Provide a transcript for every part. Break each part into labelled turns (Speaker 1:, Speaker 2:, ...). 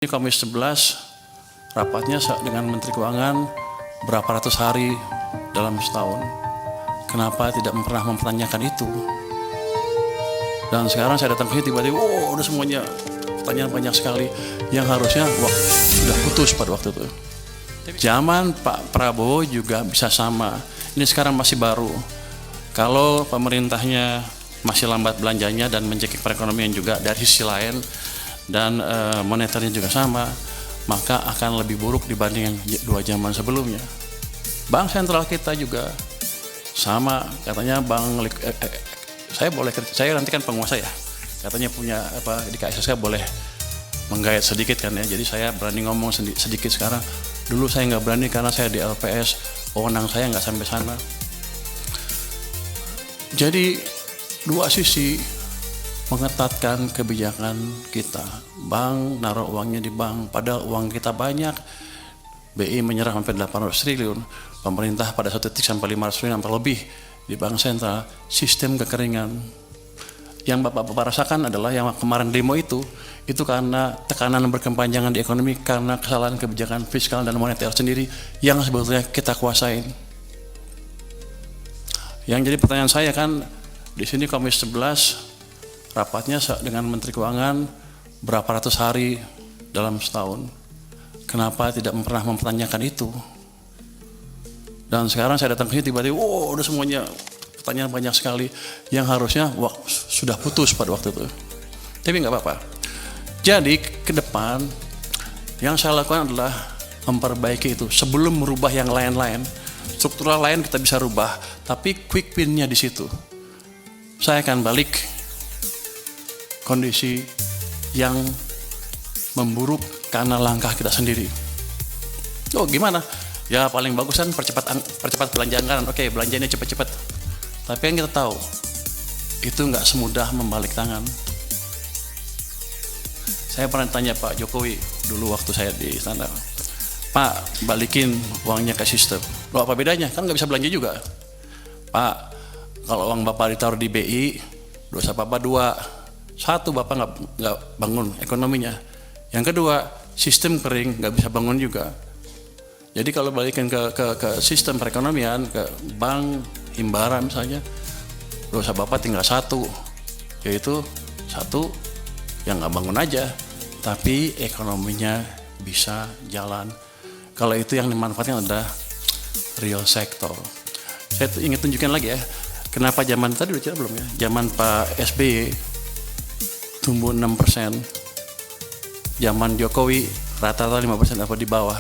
Speaker 1: Ini Komisi 11 rapatnya dengan Menteri Keuangan berapa ratus hari dalam setahun. Kenapa tidak pernah mempertanyakan itu? Dan sekarang saya datang ke sini tiba-tiba, udah semuanya pertanyaan banyak sekali yang harusnya sudah putus pada waktu itu. Zaman Pak Prabowo juga bisa sama. Ini sekarang masih baru. Kalau pemerintahnya masih lambat belanjanya dan mencekik perekonomian juga dari sisi lain, dan moneternya juga sama, maka akan lebih buruk dibanding yang dua zaman sebelumnya. Bank sentral kita juga sama, katanya saya nanti kan penguasa ya, katanya punya di KSSK boleh menggayat sedikit kan ya, jadi saya berani ngomong sedikit sekarang. Dulu saya nggak berani karena saya di LPS, wewenang saya nggak sampai sana. Jadi dua sisi mengetatkan kebijakan kita. Bank naruh uangnya di bank, padahal uang kita banyak. BI menyerah sampai 800 triliun, pemerintah pada satu titik sampai 500 triliun sampai lebih di bank sentral. Sistem kekeringan. Yang Bapak rasakan adalah yang kemarin demo itu karena tekanan berkepanjangan di ekonomi karena kesalahan kebijakan fiskal dan moneter sendiri yang sebetulnya kita kuasain. Yang jadi pertanyaan saya kan, di sini Komisi 11 rapatnya dengan Menteri Keuangan berapa ratus hari dalam setahun. Kenapa tidak pernah mempertanyakan itu? Dan sekarang saya datang ke sini tiba-tiba, udah semuanya pertanyaan banyak sekali yang harusnya sudah putus pada waktu itu. Tapi nggak apa-apa. Jadi ke depan yang saya lakukan adalah memperbaiki itu sebelum merubah yang lain-lain. Struktural lain kita bisa rubah, tapi quick win-nya di situ. Saya akan balik kondisi yang memburuk karena langkah kita sendiri. Gimana? Ya paling bagus kan percepat belanjaan kan. Oke, belanjanya cepat-cepat. Tapi yang kita tahu itu nggak semudah membalik tangan. Saya pernah tanya Pak Jokowi dulu waktu saya di istana, Pak, balikin uangnya ke sistem. Loh, apa bedanya? Kan nggak bisa belanja juga. Pak, kalau uang Bapak ditaruh di BI, dosa Bapak dua. Satu, Bapak nggak bangun ekonominya. Yang kedua, sistem kering, nggak bisa bangun juga. Jadi kalau balikin ke sistem perekonomian, ke bank, himbara misalnya, dosa Bapak tinggal satu, yaitu satu yang nggak bangun aja, tapi ekonominya bisa jalan. Kalau itu yang dimanfaatkan adalah real sector. Saya ingin tunjukkan lagi ya, kenapa zaman tadi udah cerita belum ya? Zaman Pak SBY tumbuh 6%, zaman Jokowi rata-rata 5% apa di bawah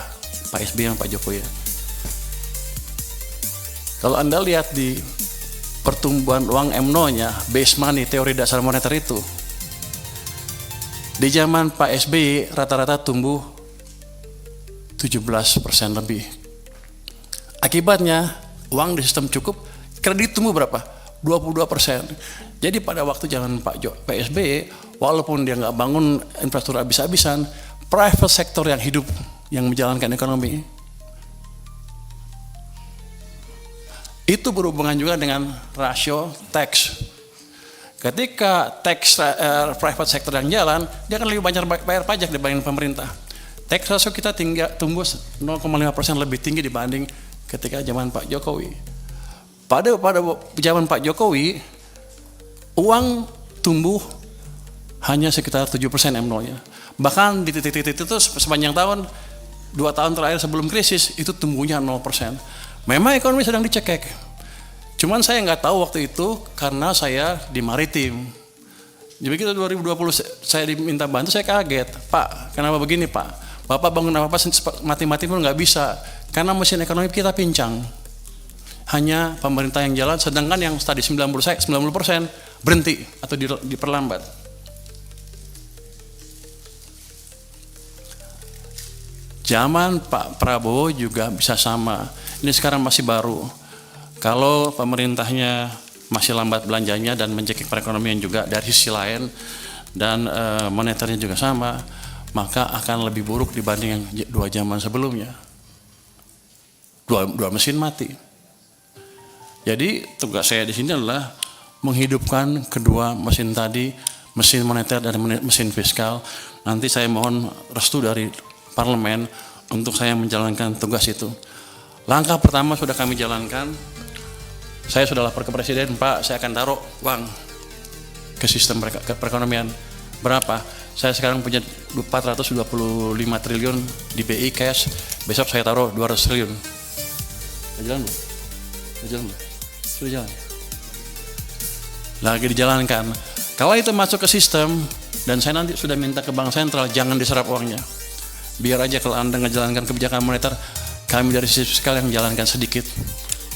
Speaker 1: Pak SBY yang Pak Jokowi ya. Kalau Anda lihat di pertumbuhan uang M0-nya, base money, teori dasar moneter itu, di zaman Pak SBY rata-rata tumbuh 17% lebih. Akibatnya uang di sistem cukup, kredit tumbuh berapa? 22%. Jadi pada waktu zaman Pak SBY, walaupun dia nggak bangun infrastruktur habis-habisan, private sector yang hidup, yang menjalankan ekonomi. Itu berhubungan juga dengan rasio tax. Ketika tax private sector yang jalan, dia akan lebih banyak bayar pajak dibanding pemerintah. Tax ratio kita tumbuh 0,5% lebih tinggi dibanding ketika zaman Pak Jokowi. Pada zaman Pak Jokowi, uang tumbuh hanya sekitar 7% M0-nya. Bahkan di titik-titik itu sepanjang tahun, 2 tahun terakhir sebelum krisis, itu tumbuhnya 0%. Memang ekonomi sedang dicekek. Cuman saya nggak tahu waktu itu karena saya di maritim. Jadi kita 2020 saya diminta bantu, saya kaget. Pak, kenapa begini Pak? Bapak bangun apa-apa mati-mati pun nggak bisa. Karena mesin ekonomi kita pincang. Hanya pemerintah yang jalan, sedangkan yang tadi 90% berhenti atau diperlambat. Zaman Pak Prabowo juga bisa sama. Ini sekarang masih baru. Kalau pemerintahnya masih lambat belanjanya dan mencekik perekonomian juga dari sisi lain, dan moneternya juga sama, maka akan lebih buruk dibanding yang dua zaman sebelumnya. Dua mesin mati. Jadi tugas saya di sini adalah menghidupkan kedua mesin tadi, mesin moneter dan mesin fiskal, Nanti saya mohon restu dari parlemen untuk saya menjalankan tugas itu. Langkah pertama sudah kami jalankan. Saya sudah lapor ke Presiden, Pak, saya akan taruh uang ke sistem perekonomian. Berapa? Saya sekarang punya 425 triliun di BI cash, besok saya taruh 200 triliun. Sudah jalan belum? Sudah jalan belum? Sudah jalan. Lagi dijalankan. Kalau itu masuk ke sistem, dan saya nanti sudah minta ke Bank Sentral, jangan diserap uangnya. Biar aja kalau Anda menjalankan kebijakan moneter, kami dari sisi fiskal yang menjalankan sedikit,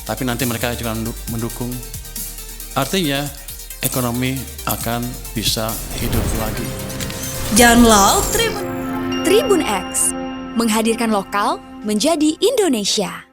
Speaker 1: tapi nanti mereka juga mendukung. Artinya, ekonomi akan bisa hidup lagi.
Speaker 2: Download Tribun X, menghadirkan lokal menjadi Indonesia.